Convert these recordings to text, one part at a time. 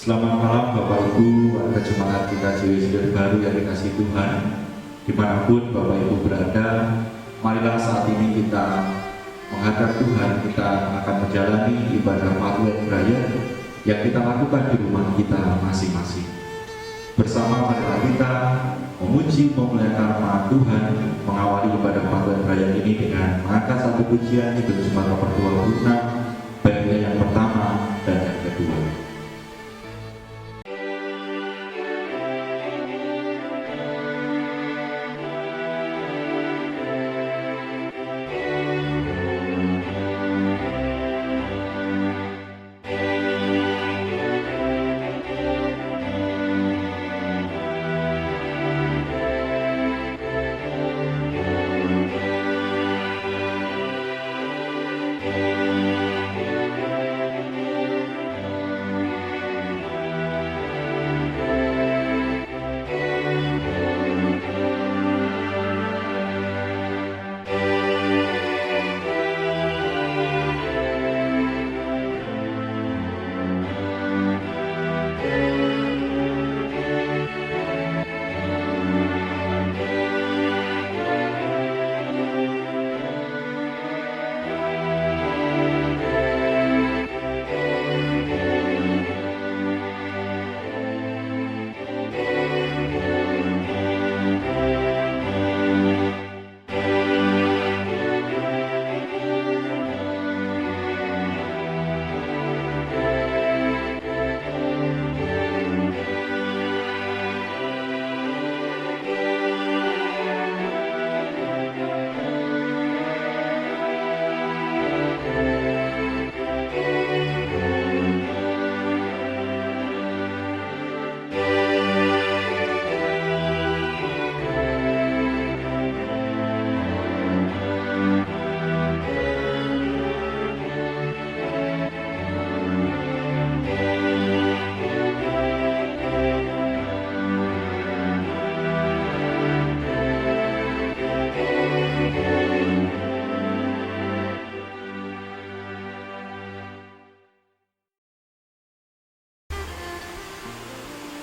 Selamat malam Bapak Ibu, warga jemaat kita JW Baru yang dikasihi Tuhan. Dimanapun Bapak Ibu berada, marilah saat ini kita menghadap Tuhan. Kita akan menjalani ibadah Paduan Raya yang kita lakukan di rumah kita masing-masing. Bersama marilah kita memuji memuliakan nama Tuhan, mengawali ibadah Paduan Raya ini dengan mengangkat satu pujian Kidung Jemaat nomor 26, baiknya yang pertama dan yang kedua.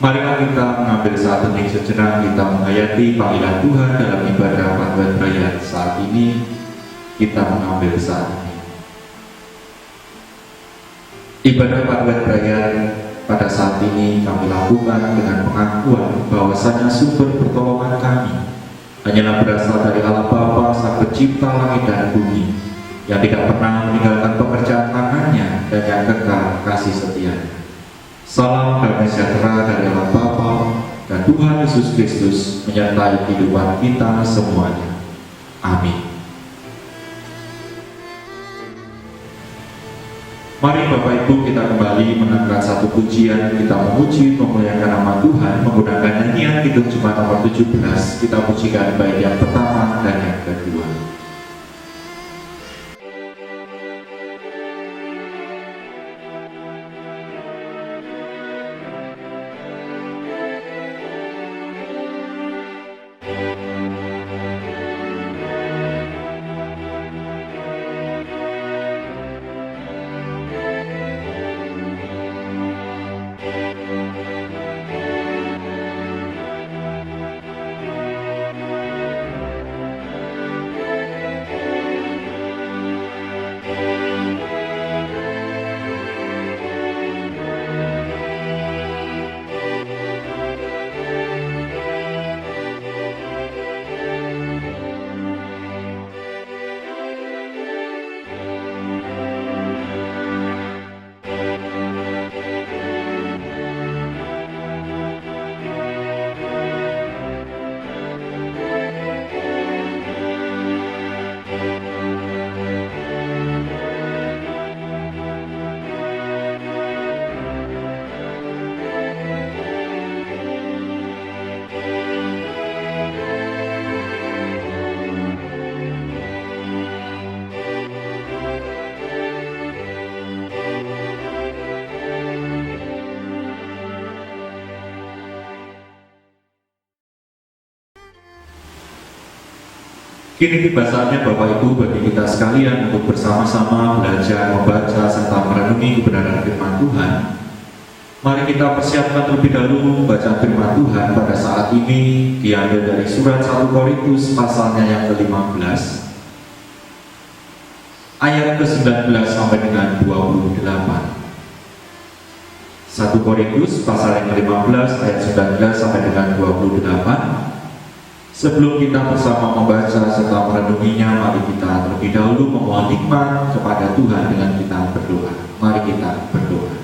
Marilah kita mengambil saat hening sejenak, kita menghayati panggilan Tuhan dalam ibadah Paduan Raya saat ini. Kita mengambil saat ini. Ibadah Paduan Raya pada saat ini kami lakukan dengan pengakuan bahwasanya sumber pertolongan kami hanyalah berasal dari Allah Bapa, Sang Pencipta langit dan bumi, yang tidak pernah meninggalkan pekerjaan tangannya dan yang kekal kasih setianya. Salam damai sejahtera dari Allah Bapa dan Tuhan Yesus Kristus menyertai kehidupan kita semuanya. Amin. Mari Bapak Ibu kita kembali menangkan satu pujian, kita memuji memuliakan nama Tuhan menggunakan nyanyian Kidung Jemaat nomor 17. Kita pujikan baik yang pertama dan yang kedua. Kini tiba saatnya Bapak Ibu bagi kita sekalian untuk bersama-sama belajar, membaca, serta merenungi kebenaran firman Tuhan. Mari kita persiapkan terlebih dahulu bacaan firman Tuhan pada saat ini diambil dari surat 1 Korintus pasalnya yang ke-15 ayat ke-19 sampai dengan 28. 1 Korintus pasal yang ke-15 ayat 19 sampai dengan 28. Sebelum kita bersama membaca serta merenunginya, mari kita terlebih dahulu memohon hikmat kepada Tuhan dengan kita berdoa. Mari kita berdoa.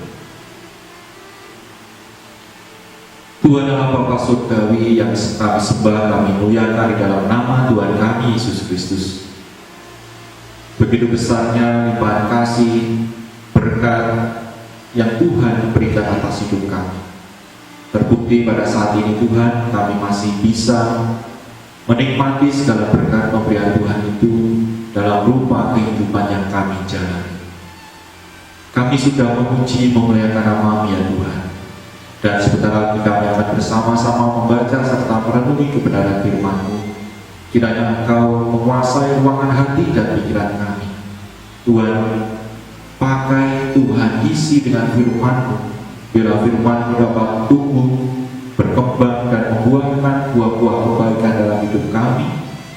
Tuhan Allah Bapa Surgawi yang kami sembah, kami muliakan di dalam nama Tuhan kami Yesus Kristus. Begitu besarnya limpahan kasih, berkat yang Tuhan berikan atas hidup kami. Terbukti pada saat ini Tuhan, kami masih bisa menikmati segala berkat pemberian Tuhan itu dalam rupa kehidupan yang kami jalani. Kami sudah memuji memuliakan nama-Mu ya Tuhan. Dan sebentar lagi kami akan bersama-sama membaca serta merenungi kebenaran firman-Mu. Kiranya Engkau menguasai ruangan hati dan pikiran kami. Tuhan, pakai Tuhan, isi dengan firman-Mu. Biarlah firman-Mu dapat tumbuh, berkembang dan membuahkan buah-buah kebaikan dalam hidup kami,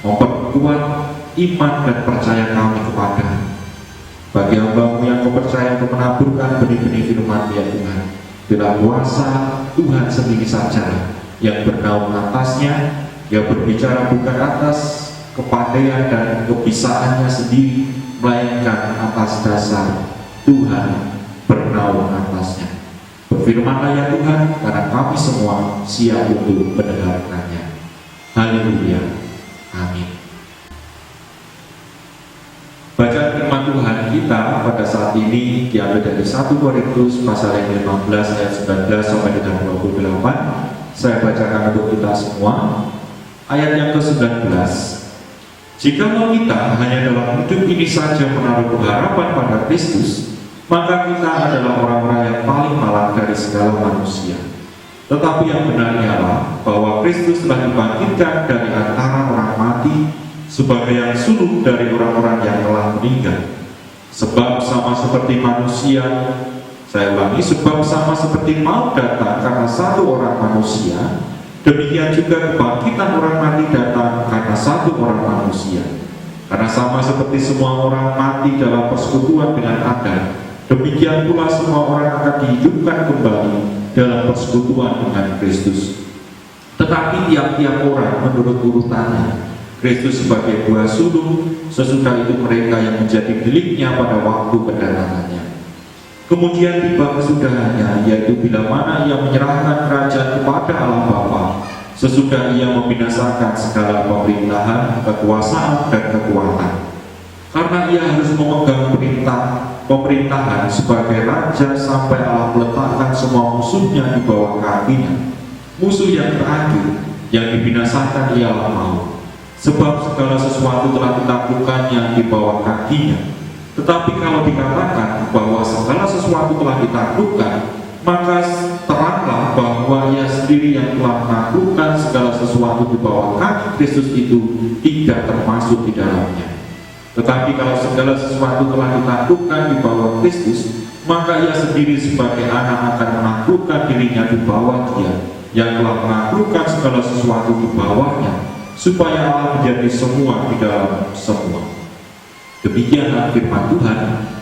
memperkuat iman dan percaya kami kepada bagi hamba-Mu yang Kau percaya untuk menaburkan benih-benih firman ya Tuhan. Bila kuasa Tuhan sendiri saja yang bernaung atasnya, yang berbicara bukan atas kepandaian dan kebisaannya sendiri, melainkan atas dasar Tuhan bernaung atasnya. Berfirmanlah ya Tuhan, karena kami semua siap untuk mendengarkannya. Haleluya. Amin. Bacaan firman Tuhan kita pada saat ini diambil dari 1 Korintus pasal yang 15 ayat 19 sampai dengan 28. Saya bacakan untuk kita semua. Ayat yang ke-19. Jikalau kita hanya dalam hidup ini saja menaruh pengharapan pada Kristus, maka kita adalah orang-orang yang paling malang dari segala manusia. Tetapi yang benar ialah bahwa Kristus telah dibangkitkan dari antara orang mati sebagai yang sulung dari orang-orang yang telah meninggal. Sebab sama seperti manusia, saya ulangi, sebab sama seperti maut datang karena satu orang manusia, demikian juga kebangkitan orang mati datang karena satu orang manusia. Karena sama seperti semua orang mati dalam persekutuan dengan Adam, demikian pula semua orang akan dihidupkan kembali dalam persekutuan dengan Kristus. Tetapi tiap-tiap orang menurut urutannya. Kristus sebagai buah sulung, sesudah itu mereka yang menjadi miliknya pada waktu kedatangannya. Kemudian tiba kesudahannya, yaitu bila mana ia menyerahkan kerajaan kepada Allah Bapa, sesudah ia membinasakan segala pemerintahan, kekuasaan, dan kekuatan. Karena ia harus memegang pemerintahan sebagai raja sampai Allah meletakkan semua musuhnya di bawah kakinya. Musuh yang terakhir yang dibinasakan ialah maut. Sebab segala sesuatu telah ditaklukkan yang di bawah kakinya. Tetapi kalau dikatakan bahwa segala sesuatu telah ditaklukkan, maka teranglah bahwa ia sendiri yang telah menaklukkan segala sesuatu di bawah kaki Kristus itu tidak termasuk di dalamnya. Tetapi kalau segala sesuatu telah ditaklukkan di bawah Kristus, maka ia sendiri sebagai anak akan menaklukkan dirinya di bawah Dia yang telah menaklukkan segala sesuatu di bawahnya, supaya Allah menjadi semua di dalam semua. Demikianlah firman Tuhan,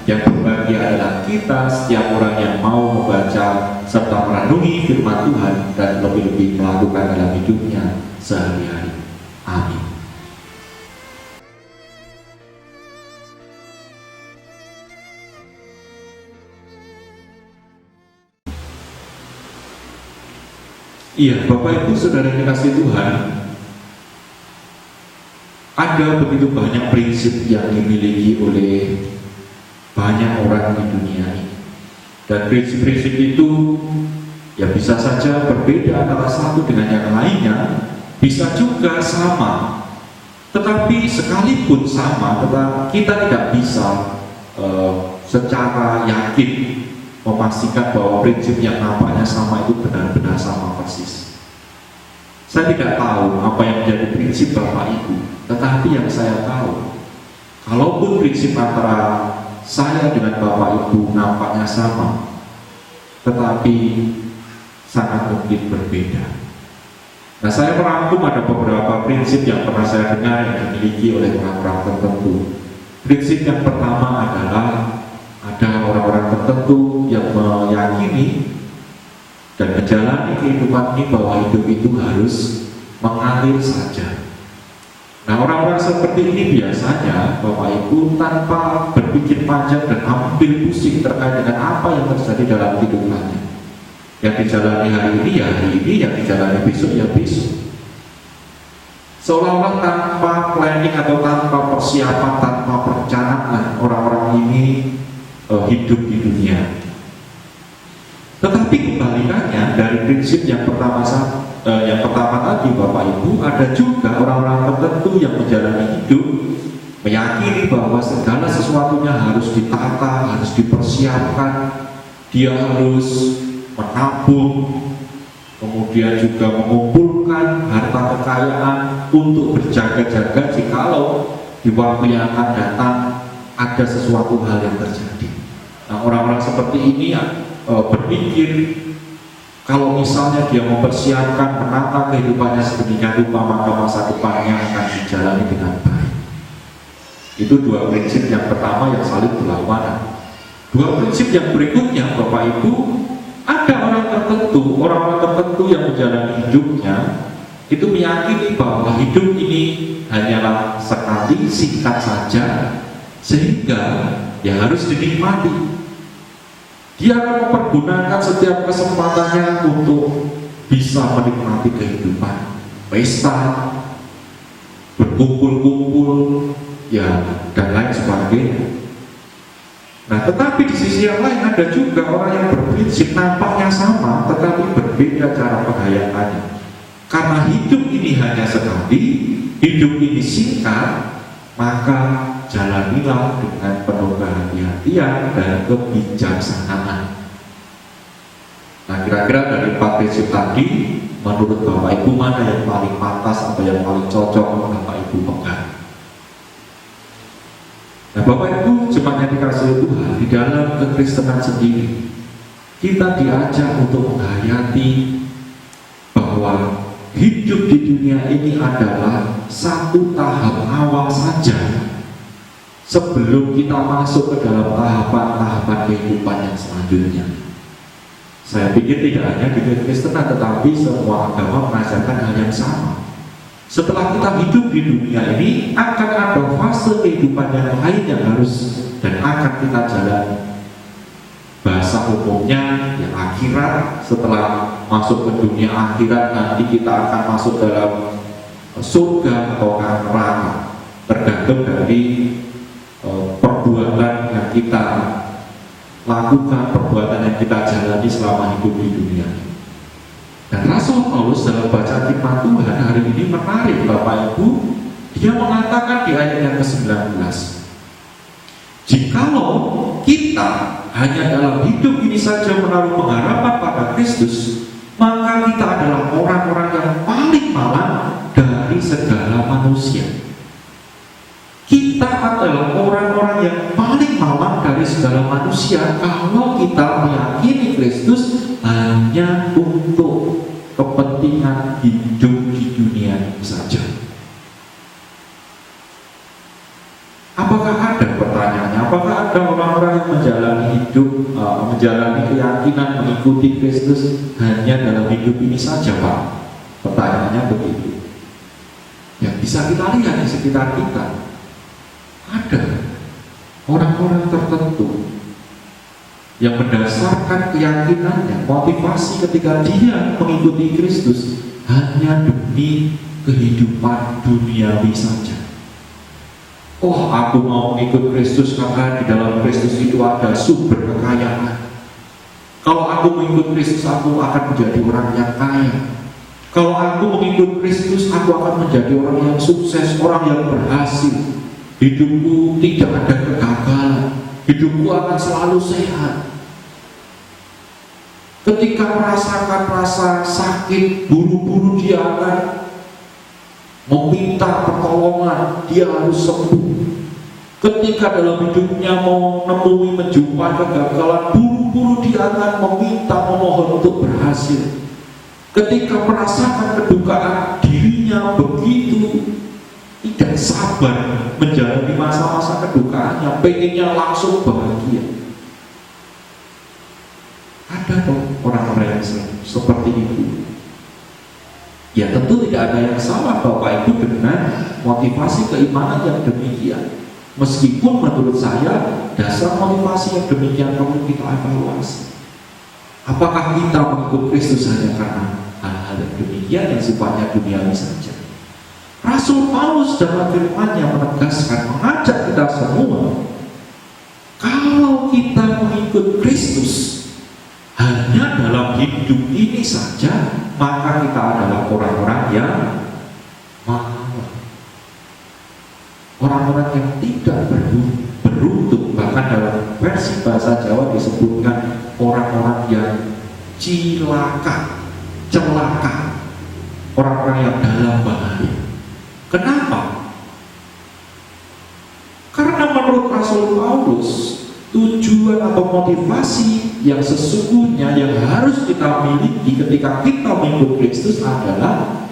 yang berbahagia adalah kita setiap orang yang mau membaca serta merenungi firman Tuhan dan lebih-lebih melakukan dalam hidupnya sehari-hari. Amin. Iya, Bapak Ibu Saudara dikasihi Tuhan, ada begitu banyak prinsip yang dimiliki oleh banyak orang di dunia ini. Dan prinsip-prinsip itu ya bisa saja berbeda antara satu dengan yang lainnya, bisa juga sama. Tetapi sekalipun sama, kita tidak bisa secara yakin memastikan bahwa prinsip yang nampaknya sama itu benar-benar sama persis. Saya tidak tahu apa yang menjadi prinsip Bapak Ibu, tetapi yang saya tahu, kalaupun prinsip antara saya dengan Bapak Ibu nampaknya sama, tetapi sangat mungkin berbeda. Nah, saya merangkum ada beberapa prinsip yang pernah saya dengar yang dimiliki oleh orang-orang tertentu. Prinsip yang pertama adalah ada orang-orang tertentu yang meyakini dan menjalani kehidupan ini bahwa hidup itu harus mengalir saja. Nah, orang-orang seperti ini biasanya Bapak Ibu tanpa berpikir panjang dan ambil pusing terkait dengan apa yang terjadi dalam kehidupannya. Yang dijalani hari ini ya hari ini, yang dijalani besok ya besok. Seolah-olah tanpa planning atau tanpa persiapan, tanpa perencanaan orang-orang ini hidup di dunia. Tetapi kebalikannya dari prinsip yang pertama tadi Bapak Ibu, ada juga orang-orang tertentu yang menjalani hidup meyakini bahwa segala sesuatunya harus ditata, harus dipersiapkan, dia harus menabung, kemudian juga mengumpulkan harta kekayaan untuk berjaga-jaga jikalau di waktu yang akan datang ada sesuatu hal yang terjadi. Nah, orang-orang seperti ini berpikir kalau misalnya dia mempersiapkan menata kehidupannya sedemikian rupa, maka masa depannya akan dijalani dengan baik. Itu dua prinsip yang pertama yang saling berlawanan. Dua prinsip yang berikutnya Bapak Ibu, ada orang-orang tertentu yang menjalani hidupnya itu meyakini bahwa hidup ini hanyalah sekali, singkat saja, sehingga ya harus dinikmati. Dia akan mempergunakan setiap kesempatannya untuk bisa menikmati kehidupan, pesta, berkumpul-kumpul, ya dan lain sebagainya. Nah, tetapi di sisi yang lain ada juga orang yang berprinsip nampaknya sama, tetapi berbeda cara penghayatannya. Karena hidup ini hanya sekali, hidup ini singkat, maka jalanilah dengan penuh kehati-hatian dan kebijaksanaan. Nah, kira-kira dari 4 prinsip tadi, menurut Bapak Ibu mana yang paling pantas atau yang paling cocok Bapak Ibu pegang? Nah, Bapak Ibu jemaat yang dikasihi Tuhan, di dalam kekristenan sendiri kita diajak untuk menghayati bahwa hidup di dunia ini adalah satu tahap awal saja sebelum kita masuk ke dalam tahapan-tahapan kehidupan yang selanjutnya. Saya pikir tidak hanya di kekristenan, tetapi semua agama mengajarkan hal yang sama. Setelah kita hidup di dunia ini, akan ada fase kehidupan yang lain yang harus dan akan kita jalani. Bahasa umumnya yang akhirat. Setelah masuk ke dunia akhirat, nanti kita akan masuk dalam surga atau neraka, tergantung dari perbuatan yang kita lakukan, perbuatan yang kita jalani selama hidup di dunia. Dan Rasul Paulus dalam bacaan firman Tuhan hari ini menarik Bapak Ibu. Dia mengatakan di ayat yang ke-19, jikalau kita hanya dalam hidup ini saja menaruh pengharapan pada Kristus, maka kita adalah orang-orang yang paling malang dari segala manusia. Kita adalah orang-orang yang paling malang dari segala manusia kalau kita meyakini Kristus hanya untuk kepentingan hidup di dunia ini saja. Apakah ada pertanyaannya? Apakah ada orang-orang yang menjalani hidup, menjalani keyakinan mengikuti Kristus hanya dalam hidup ini saja, Pak? Pertanyaannya begitu. Yang bisa kita lihat di sekitar kita, ada orang-orang tertentu yang berdasarkan keyakinannya, motivasi ketika dia mengikuti Kristus hanya demi kehidupan duniawi saja. Oh, aku mau mengikut Kristus karena di dalam Kristus itu ada sumber kekayaan. Kalau aku mengikut Kristus, aku akan menjadi orang yang kaya. Kalau aku mengikut Kristus, aku akan menjadi orang yang sukses, orang yang berhasil. Hidupku tidak ada kegagalan, hidupku akan selalu sehat. Ketika merasakan rasa sakit, buru-buru dia akan meminta pertolongan, dia harus sembuh. Ketika dalam hidupnya mau menemui menjumpai kegagalan, buru-buru dia akan meminta, memohon untuk berhasil. Ketika merasakan kedukaan, dirinya begitu tidak sabar menjalani masa-masa kedukaannya, pengennya langsung bahagia. Ada dong orang-orang yang seperti itu. Ya tentu tidak ada yang salah Bapak Ibu dengan motivasi keimanan yang demikian. Meskipun menurut saya dasar motivasi yang demikian perlu kita evaluasi. Apakah kita mengikut Kristus hanya karena hal-hal yang demikian yang sifatnya duniawi saja? Rasul Paulus dalam firman-Nya menegaskan, mengajak kita semua, kalau kita mengikut Kristus hanya dalam hidup ini saja, maka kita adalah orang-orang yang malas, orang-orang yang tidak beruntung. Bahkan dalam versi bahasa Jawa disebutkan orang-orang yang celaka, orang-orang yang dalam bahaya. Kenapa? Karena menurut Rasul Paulus, tujuan atau motivasi yang sesungguhnya yang harus kita miliki ketika kita mengikut Kristus adalah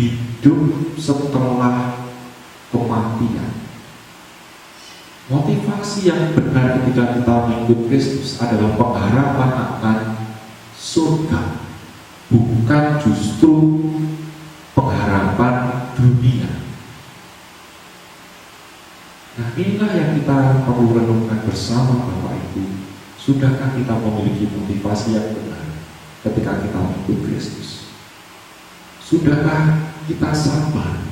hidup setelah kematian. Motivasi yang benar ketika kita mengikut Kristus adalah pengharapan akan surga, bukan justru pengharapan dunia. Nah, inilah yang kita perlu renungkan bersama Bapak Ibu. Sudahkah kita memiliki motivasi yang benar ketika kita mengikut Kristus? Sudahkah kita sabar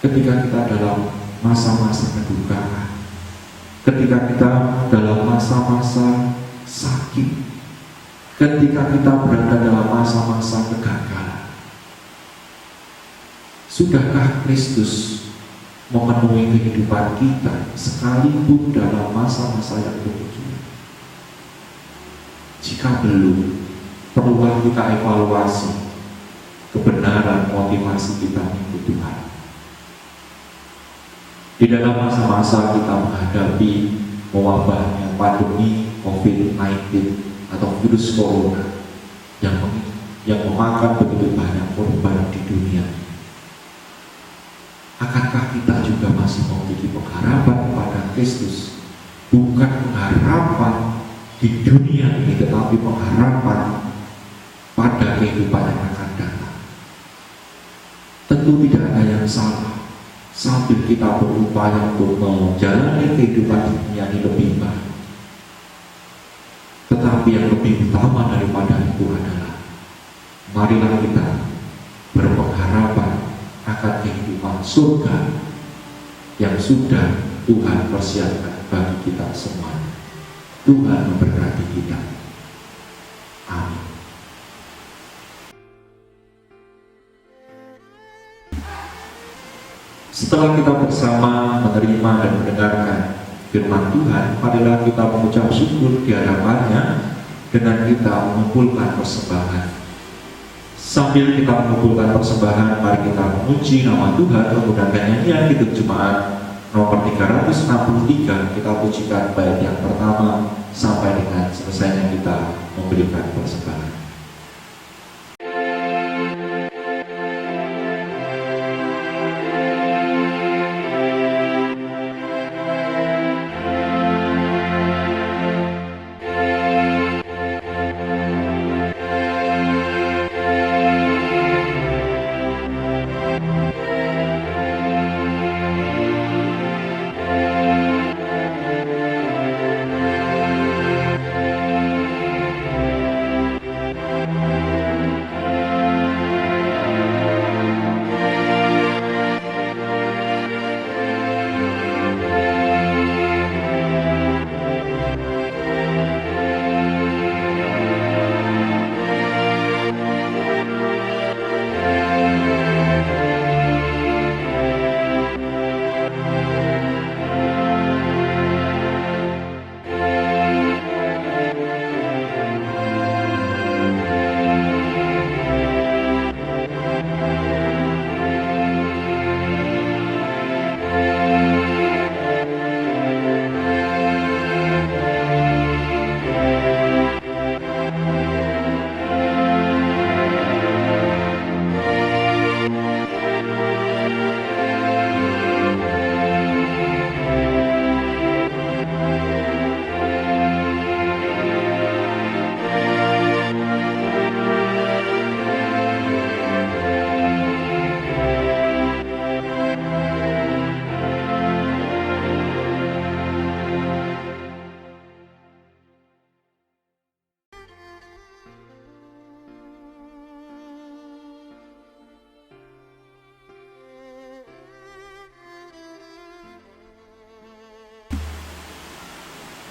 ketika kita dalam masa-masa kedukaan, ketika kita dalam masa-masa sakit, ketika kita berada dalam masa-masa kegagalan? Sudahkah Kristus memenuhi kehidupan kita sekalipun dalam masa-masa yang demikian? Jika belum, perlulah kita evaluasi kebenaran motivasi kita mengikut Tuhan. Di dalam masa-masa kita menghadapi mewabahnya pandemi COVID-19 atau virus corona yang memakan begitu banyak korban di dunia, akankah kita juga masih memiliki pengharapan kepada Kristus? Bukan pengharapan di dunia ini, tetapi pengharapan pada kehidupan yang akan datang. Tentu tidak ada yang salah sambil kita berupaya untuk menjalani kehidupan dunia ini lebih baik. Tetapi yang lebih utama daripada itu adalah, marilah kita berpengharapan akan kehidupan surga yang sudah Tuhan persiapkan bagi kita semua. Tuhan memberkati kita. Amin. Setelah kita bersama menerima dan mendengarkan firman Tuhan, marilah kita mengucap syukur di hadapan-Nya dengan kita mengumpulkan persembahan. Sambil kita mengumpulkan persembahan, mari kita memuji nama Tuhan menggunakan nyanyian Hidup Jemaat nomor 363. Kita pujikan bait yang pertama sampai dengan selesainya kita memberikan persembahan.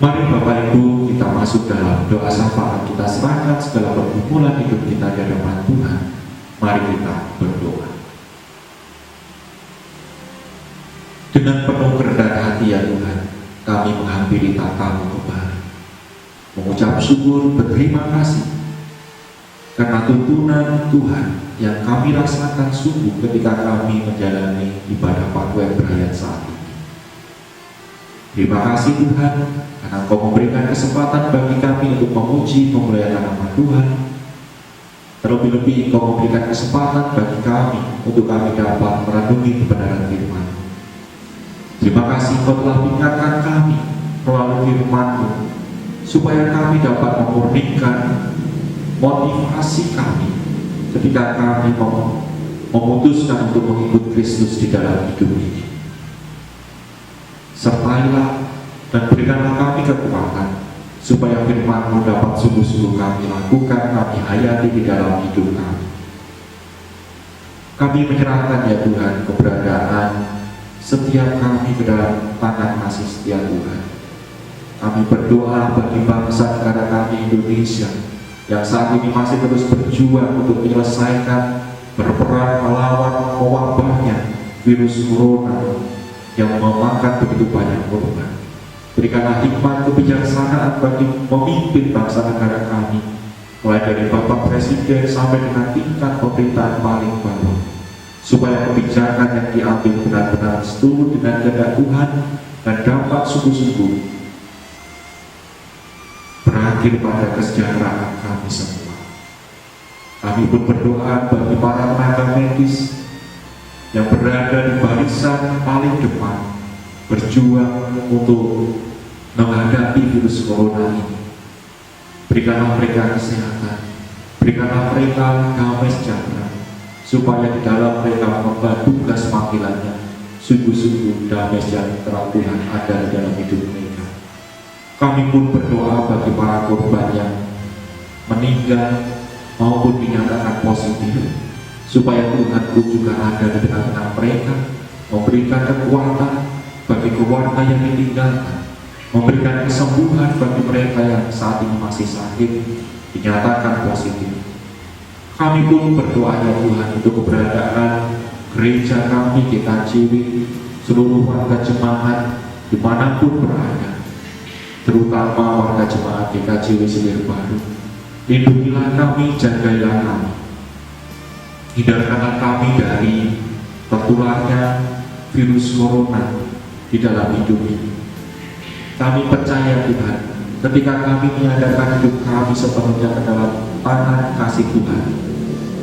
Mari Bapak Ibu kita masuk dalam doa syafaat, kita serahkan segala pergumulan hidup kita di hadapan Tuhan. Mari kita berdoa. Dengan penuh kerendahan hati ya Tuhan, kami menghampiri tatamu kembali, mengucap syukur, berterima kasih karena tuntunan Tuhan yang kami rasakan sungguh ketika kami menjalani ibadah Pakuan Brayat saat ini. Terima kasih Tuhan, karena Engkau memberikan kesempatan bagi kami untuk memuji, memuliakan nama Tuhan. Terlebih-lebih Engkau memberikan kesempatan bagi kami untuk kami dapat merenungi kebenaran firman. Terima kasih Engkau telah mengingatkan kami melalui firman-Mu, supaya kami dapat memurnikan motivasi kami ketika kami memutuskan untuk mengikut Kristus di dalam hidup ini. Sertailah dan berikanlah kami kekuatan supaya firman-Mu dapat sungguh-sungguh kami lakukan, kami hayati di dalam hidup kami. Kami menyerahkan ya Tuhan keberadaan setiap kami ke dalam tangan kasih setia Tuhan. Kami berdoa bagi bangsa negara kami Indonesia yang saat ini masih terus berjuang untuk menyelesaikan, berperang melawan mewabahnya virus corona yang memakan begitu banyak korban. Berikanlah hikmat kebijaksanaan bagi pemimpin bangsa negara kami, mulai dari Bapak Presiden sampai dengan tingkat pemerintahan paling bawah, supaya kebijakan yang diambil benar-benar setuju dengan kehendak Tuhan dan dapat sungguh-sungguh berakhir pada kesejahteraan kami semua. Kami pun berdoa bagi para tenaga medis yang berada di barisan paling depan, berjuang untuk menghadapi virus corona ini. Berikanlah mereka kesehatan, berikanlah mereka damai sejahtera, supaya di dalam mereka mengemban tugas panggilannya, sungguh-sungguh damai sejahtera Tuhan ada di dalam hidup mereka. Kami pun berdoa bagi para korban yang meninggal maupun dinyatakan positif, supaya Tuhan pun juga ada di tengah-tengah mereka, memberikan kekuatan bagi keluarga yang ditinggalkan, memberikan kesembuhan bagi mereka yang saat ini masih sakit, dinyatakan positif. Kami pun berdoa ya Tuhan untuk keberadaan gereja kami di Ciwi, seluruh warga jemaat dimanapun berada, terutama warga jemaat di Ciwi Selir Baru. Lindungilah kami, jagailah kami, hindarkanlah kami dari tertularnya virus corona di dalam hidup ini. Kami percaya Tuhan, ketika kami menyadarkan hidup kami sepenuhnya ke dalam tangan kasih Tuhan,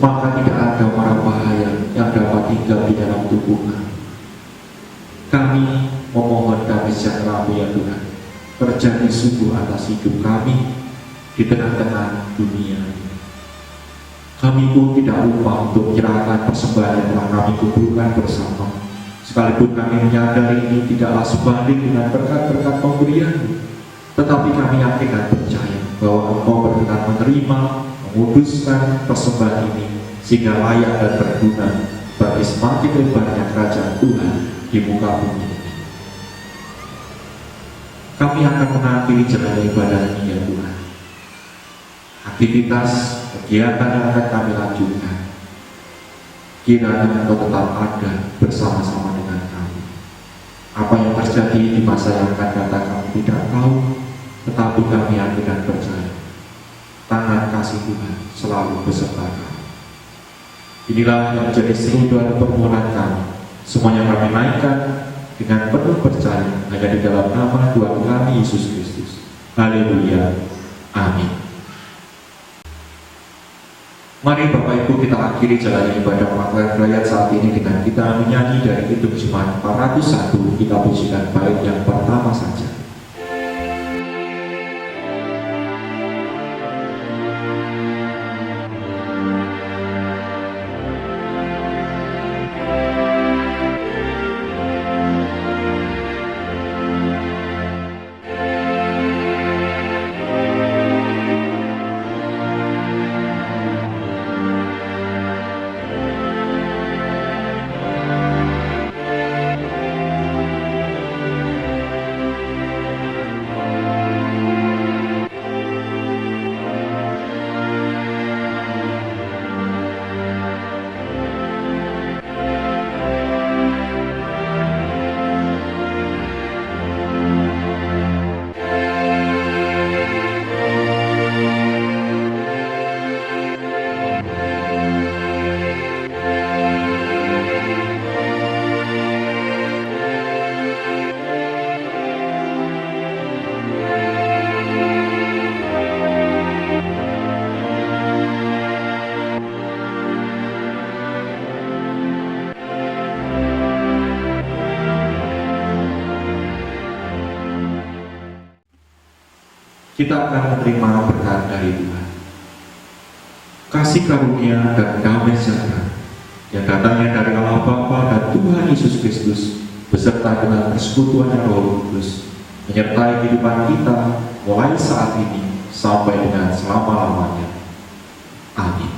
maka tidak ada mara bahaya yang dapat tinggal di dalam tubuh kami. Kami memohon damai sejahtera-Mu ya Tuhan, terjadi sungguh atas hidup kami di tengah-tengah dunia. Kami pun tidak lupa untuk menyerahkan persembahan yang telah kami kumpulkan bersama, sekalipun kami menyadari ini tidaklah sebanding dengan berkat-berkat pemberian-Mu, tetapi kami yakin dan percaya bahwa Engkau berkenan menerima, menguduskan persembahan ini sehingga layak dan berguna bagi semakin lebarnya kerajaan Tuhan di muka bumi. Kami akan mengakhiri jalan ibadah ini ya Tuhan. Aktivitas kegiatan yang akan kami lanjutkan, kiranya Engkau tetap ada bersama-sama dengan kami. Apa yang terjadi di masa yang akan datang kami tidak tahu, tetapi kami yakin dan percaya tangan kasih Tuhan selalu beserta kami. Inilah yang menjadi seru doa permohonan kami. Semuanya kami naikkan dengan penuh percaya hanya di dalam nama Tuhan kami Yesus Kristus. Haleluya. Amin. Mari Bapak Ibu kita akhiri jalan ibadah Pakuan Brayat saat ini dengan kita menyanyi dari Kidung Jemaat 401. Kita pujikan bait yang pertama saja. kita akan menerima berkat dari Tuhan. Kasih karunia dan damai sejahtera yang datangnya dari Allah Bapa dan Tuhan Yesus Kristus beserta dengan persekutuan Roh Kudus menyertai kehidupan kita mulai saat ini sampai dengan selama-lamanya. Amin.